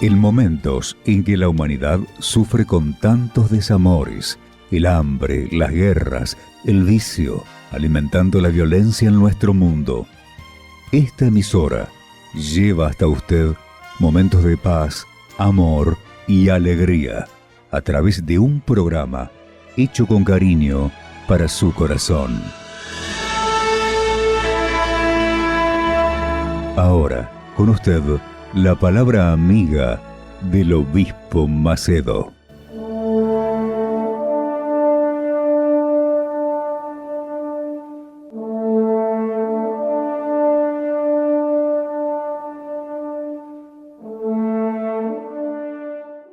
En momentos en que la humanidad sufre con tantos desamores, el hambre, las guerras, el vicio, alimentando la violencia en nuestro mundo, esta emisora lleva hasta usted momentos de paz, amor y alegría a través de un programa hecho con cariño para su corazón. Ahora, con usted, la palabra amiga del obispo Macedo.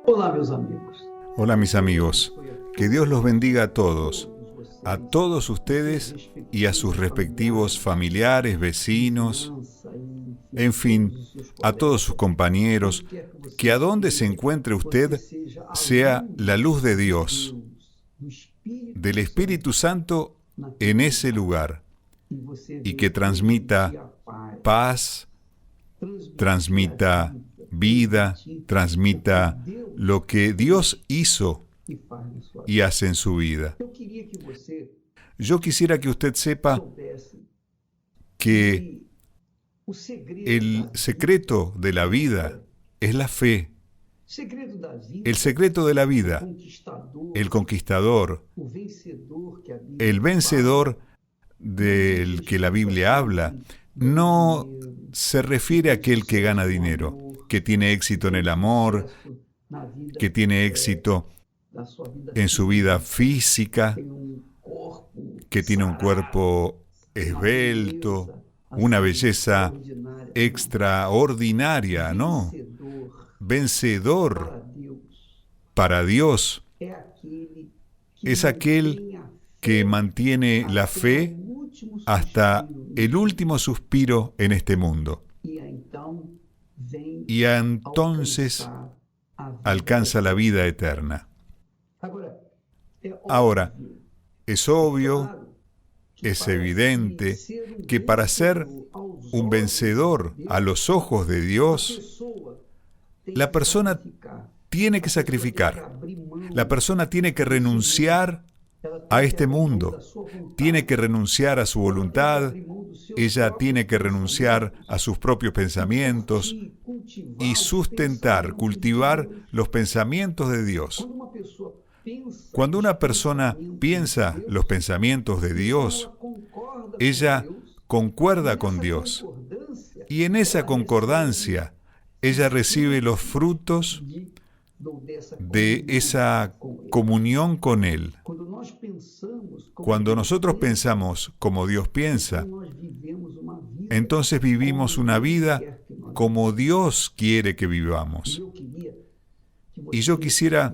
Hola, meus amigos. Hola mis amigos, que Dios los bendiga a todos ustedes y a sus respectivos familiares, vecinos, en fin, a todos sus compañeros, que a donde se encuentre usted sea la luz de Dios, del Espíritu Santo en ese lugar, y que transmita paz, transmita vida, transmita lo que Dios hizo y hace en su vida. Yo quisiera que usted sepa que el secreto de la vida es la fe. El secreto de la vida, el conquistador, el vencedor del que la Biblia habla, no se refiere a aquel que gana dinero, que tiene éxito en el amor, que tiene éxito en su vida física, que tiene un cuerpo esbelto, una belleza extraordinaria, ¿no? Vencedor para Dios es aquel que mantiene la fe hasta el último suspiro en este mundo. Y entonces alcanza la vida eterna. Ahora, es obvio, es evidente que para ser un vencedor a los ojos de Dios, la persona tiene que sacrificar, la persona tiene que renunciar a este mundo, tiene que renunciar a su voluntad, ella tiene que renunciar a sus propios pensamientos y sustentar, cultivar los pensamientos de Dios. Cuando una persona piensa los pensamientos de Dios, ella concuerda con Dios. Y en esa concordancia, ella recibe los frutos de esa comunión con Él. Cuando nosotros pensamos como Dios piensa, entonces vivimos una vida como Dios quiere que vivamos. Y yo quisiera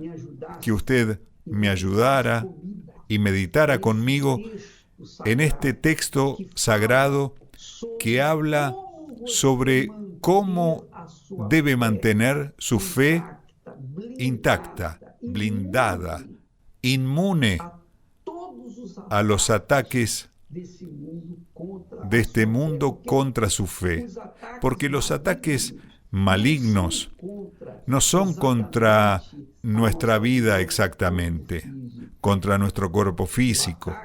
que usted me ayudara y meditara conmigo en este texto sagrado que habla sobre cómo debe mantener su fe intacta, blindada, inmune a los ataques de este mundo contra su fe. Porque los ataques malignos no son contra nuestra vida exactamente, contra nuestro cuerpo físico.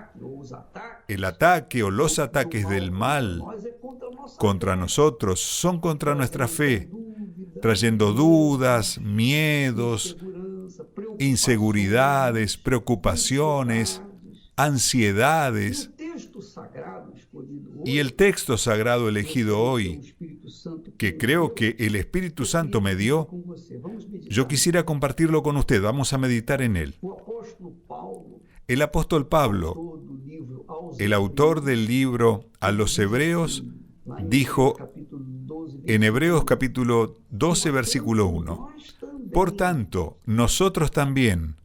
El ataque o los ataques del mal contra nosotros son contra nuestra fe, trayendo dudas, miedos, inseguridades, preocupaciones, ansiedades. Y el texto sagrado elegido hoy, que creo que el Espíritu Santo me dio, yo quisiera compartirlo con usted. Vamos a meditar en él. El apóstol Pablo, el autor del libro a los Hebreos, dijo en Hebreos capítulo 12, versículo 1, por tanto, nosotros también,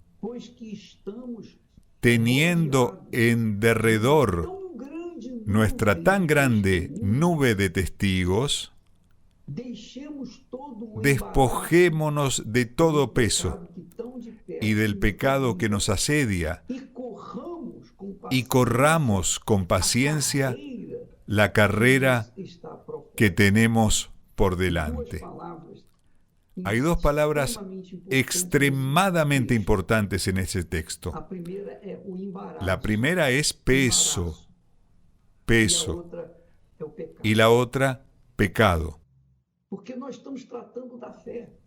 teniendo en derredor nuestra tan grande nube de testigos, despojémonos de todo peso y del pecado que nos asedia y corramos con paciencia la carrera que tenemos por delante. Hay dos palabras extremadamente importantes en ese texto. La primera es peso, peso, y la otra, pecado.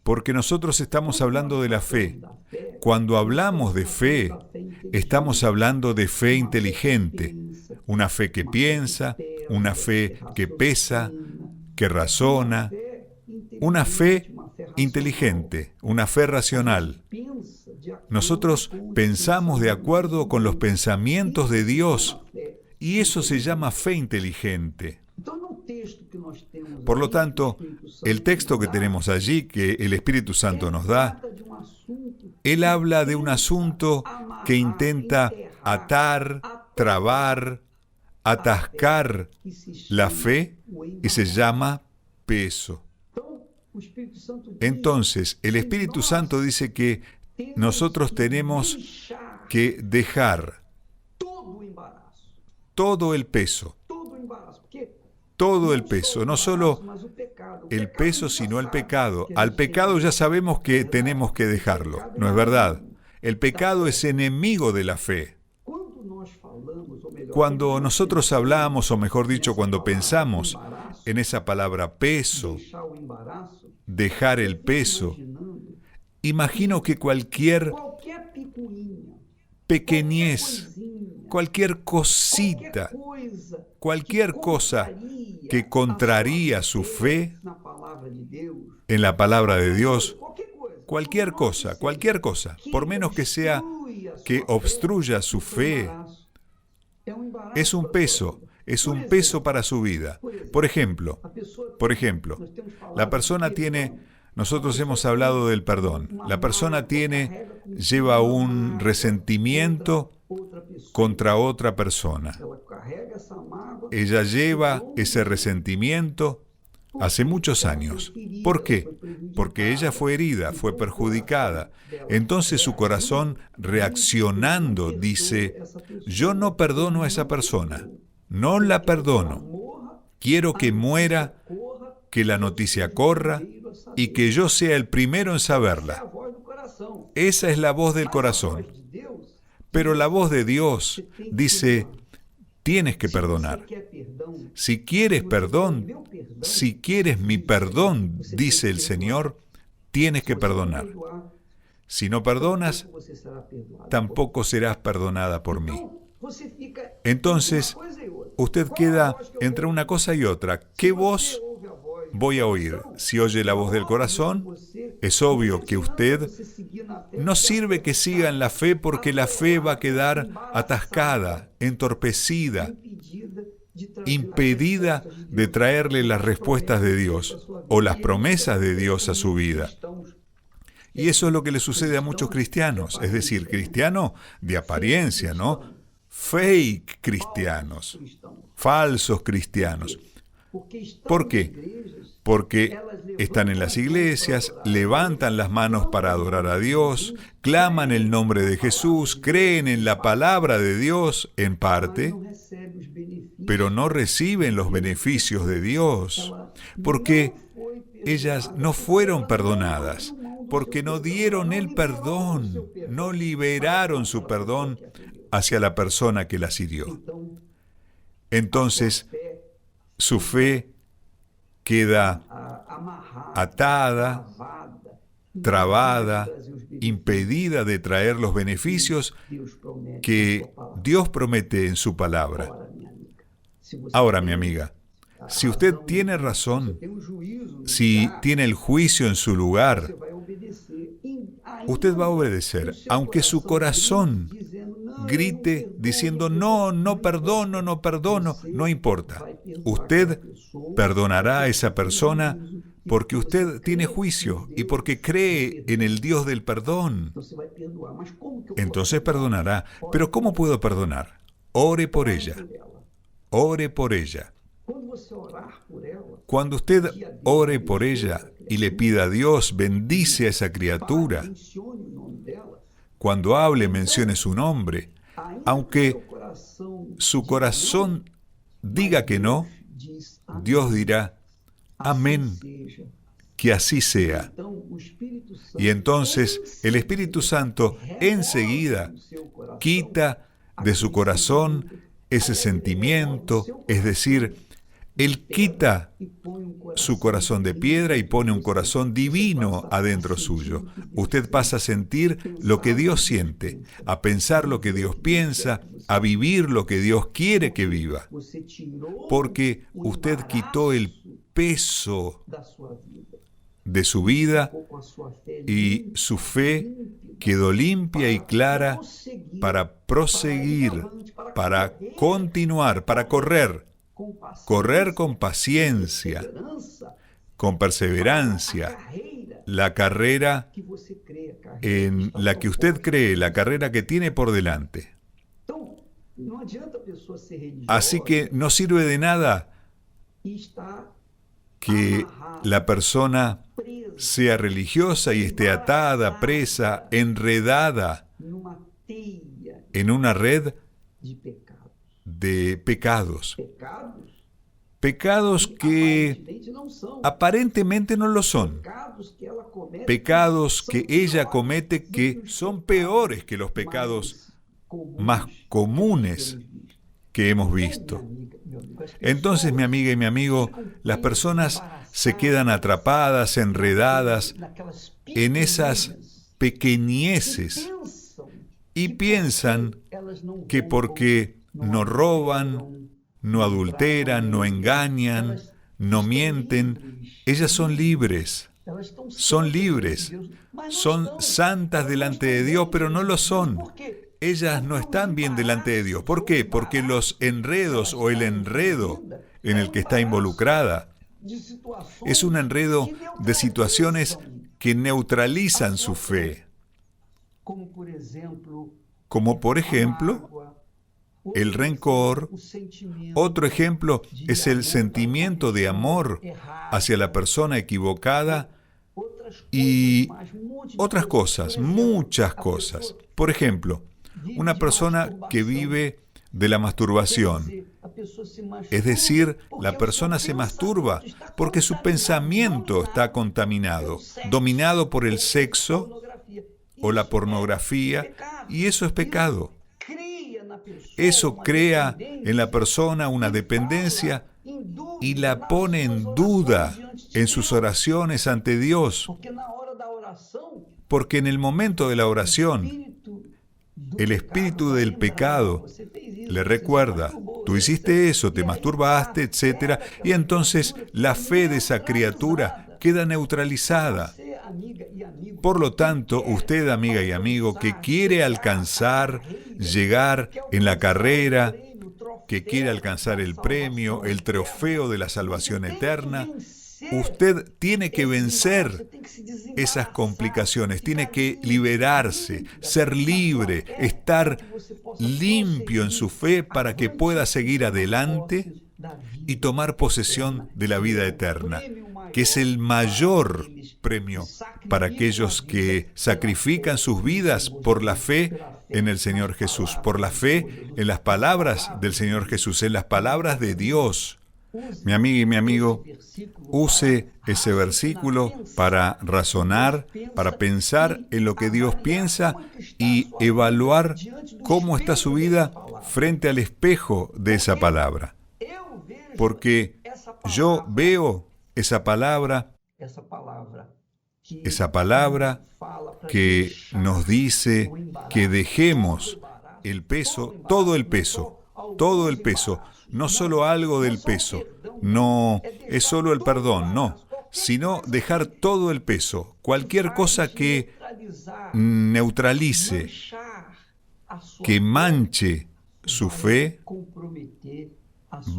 Porque nosotros estamos hablando de la fe. Cuando hablamos de fe, estamos hablando de fe inteligente, una fe que piensa, una fe que pesa, que razona, una fe inteligente, una fe racional. Nosotros pensamos de acuerdo con los pensamientos de Dios y eso se llama fe inteligente. Por lo tanto, el texto que tenemos allí, que el Espíritu Santo nos da, él habla de un asunto que intenta atar, trabar, atascar la fe y se llama peso. Entonces, el Espíritu Santo dice que nosotros tenemos que dejar todo el peso, no solo el peso, sino el pecado. Al pecado ya sabemos que tenemos que dejarlo, ¿no es verdad? El pecado es enemigo de la fe. Cuando nosotros hablamos, o mejor dicho, cuando pensamos en esa palabra peso, dejar el peso, imagino que cualquier pequeñez, cualquier cosita, cualquier cosa que contraría su fe en la palabra de Dios, cualquier cosa, por menos que sea que obstruya su fe, es un peso para su vida. Por ejemplo, la persona tiene, nosotros hemos hablado del perdón, la persona lleva un resentimiento contra otra persona. Ella lleva ese resentimiento hace muchos años. ¿Por qué? Porque ella fue herida, fue perjudicada. Entonces su corazón, reaccionando, dice: yo no perdono a esa persona, no la perdono. Quiero que muera, que la noticia corra y que yo sea el primero en saberla. Esa es la voz del corazón. Pero la voz de Dios dice: tienes que perdonar. Si quieres perdón, si quieres mi perdón, dice el Señor, tienes que perdonar. Si no perdonas, tampoco serás perdonada por mí. Entonces, usted queda entre una cosa y otra. ¿Qué voz voy a oír? Si oye la voz del corazón, es obvio que usted no sirve que siga en la fe, porque la fe va a quedar atascada, entorpecida, impedida de traerle las respuestas de Dios o las promesas de Dios a su vida. Y eso es lo que le sucede a muchos cristianos, es decir, cristianos de apariencia, ¿no? Fake cristianos, falsos cristianos. ¿Por qué? Porque están en las iglesias, levantan las manos para adorar a Dios, claman el nombre de Jesús, creen en la palabra de Dios en parte, pero no reciben los beneficios de Dios, porque ellas no fueron perdonadas, porque no dieron el perdón, no liberaron su perdón hacia la persona que las hirió. Entonces, su fe queda atada, trabada, impedida de traer los beneficios que Dios promete en su palabra. Ahora, mi amiga, si usted tiene razón, si tiene el juicio en su lugar, usted va a obedecer, aunque su corazón grite diciendo: no, no perdono, no importa. Usted perdonará a esa persona porque usted tiene juicio y porque cree en el Dios del perdón. Entonces perdonará. Pero ¿cómo puedo perdonar? Ore por ella. Ore por ella. Cuando usted ore por ella y le pida a Dios, bendice a esa criatura. Cuando hable, mencione su nombre. Aunque su corazón diga que no, Dios dirá: amén, que así sea. Y entonces el Espíritu Santo enseguida quita de su corazón ese sentimiento, es decir, Él quita su corazón de piedra y pone un corazón divino adentro suyo. Usted pasa a sentir lo que Dios siente, a pensar lo que Dios piensa, a vivir lo que Dios quiere que viva, porque usted quitó el peso de su vida y su fe quedó limpia y clara para proseguir, para continuar, para correr con paciencia, con perseverancia, la carrera en la que usted cree, la carrera que tiene por delante. Así que no sirve de nada que la persona sea religiosa y esté atada, presa, enredada en una red de pecados. Pecados que aparentemente no lo son. Pecados que ella comete que son peores que los pecados más comunes que hemos visto. Entonces, mi amiga y mi amigo, las personas se quedan atrapadas, enredadas en esas pequeñeces y piensan que porque no roban, no adulteran, no engañan, no mienten, ellas son libres. Son libres, son santas delante de Dios, pero no lo son. Ellas no están bien delante de Dios. ¿Por qué? Porque los enredos o el enredo en el que está involucrada es un enredo de situaciones que neutralizan su fe. Como por ejemplo, el rencor. Otro ejemplo es el sentimiento de amor hacia la persona equivocada y otras cosas, muchas cosas. Por ejemplo, una persona que vive de la masturbación. Es decir, la persona se masturba porque su pensamiento está contaminado, dominado por el sexo o la pornografía, y eso es pecado. Eso crea en la persona una dependencia y la pone en duda en sus oraciones ante Dios. Porque en el momento de la oración, el espíritu del pecado le recuerda, tú hiciste eso, te masturbaste, etc. Y entonces la fe de esa criatura queda neutralizada. Por lo tanto, usted, amiga y amigo, que quiere alcanzar, llegar en la carrera, que quiere alcanzar el premio, el trofeo de la salvación eterna, usted tiene que vencer esas complicaciones, tiene que liberarse, ser libre, estar limpio en su fe para que pueda seguir adelante y tomar posesión de la vida eterna, que es el mayor premio para aquellos que sacrifican sus vidas por la fe en el Señor Jesús, por la fe en las palabras del Señor Jesús, en las palabras de Dios. Mi amiga y mi amigo, use ese versículo para razonar, para pensar en lo que Dios piensa y evaluar cómo está su vida frente al espejo de esa palabra. Porque yo veo esa palabra que nos dice que dejemos el peso, todo el peso, no solo algo del peso, no es solo el perdón, no, sino dejar todo el peso, cualquier cosa que neutralice, que manche su fe,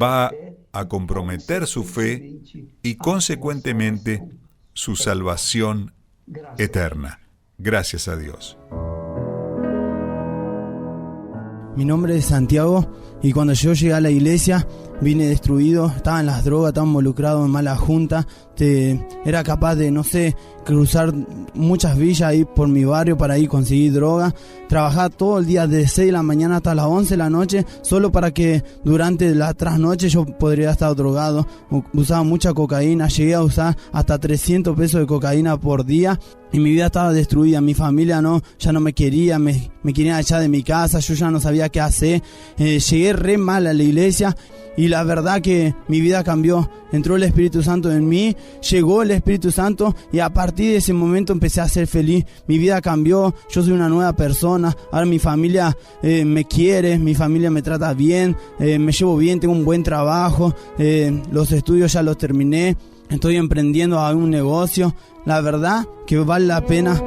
va a comprometer su fe y consecuentemente su salvación eterna. Gracias a Dios. Mi nombre es Santiago, Y cuando yo llegué a la iglesia, vine destruido, estaba en las drogas, estaba involucrado en malas juntas, era capaz de, no sé, cruzar muchas villas ahí por mi barrio para ir a conseguir droga. Trabajaba todo el día desde 6 de la mañana hasta las 11 de la noche, solo para que durante la trasnoche yo podría estar drogado. Usaba mucha cocaína, llegué a usar hasta 300 pesos de cocaína por día. Y mi vida estaba destruida, mi familia ya no me quería, me querían echar de mi casa, yo ya no sabía qué hacer. Llegué re mal a la iglesia y la verdad que mi vida cambió. Entró el Espíritu Santo en mí, llegó el Espíritu Santo y a partir de ese momento empecé a ser feliz. Mi vida cambió, yo soy una nueva persona, ahora mi familia me quiere, mi familia me trata bien, me llevo bien, tengo un buen trabajo, los estudios ya los terminé, estoy emprendiendo a un negocio. La verdad que vale la pena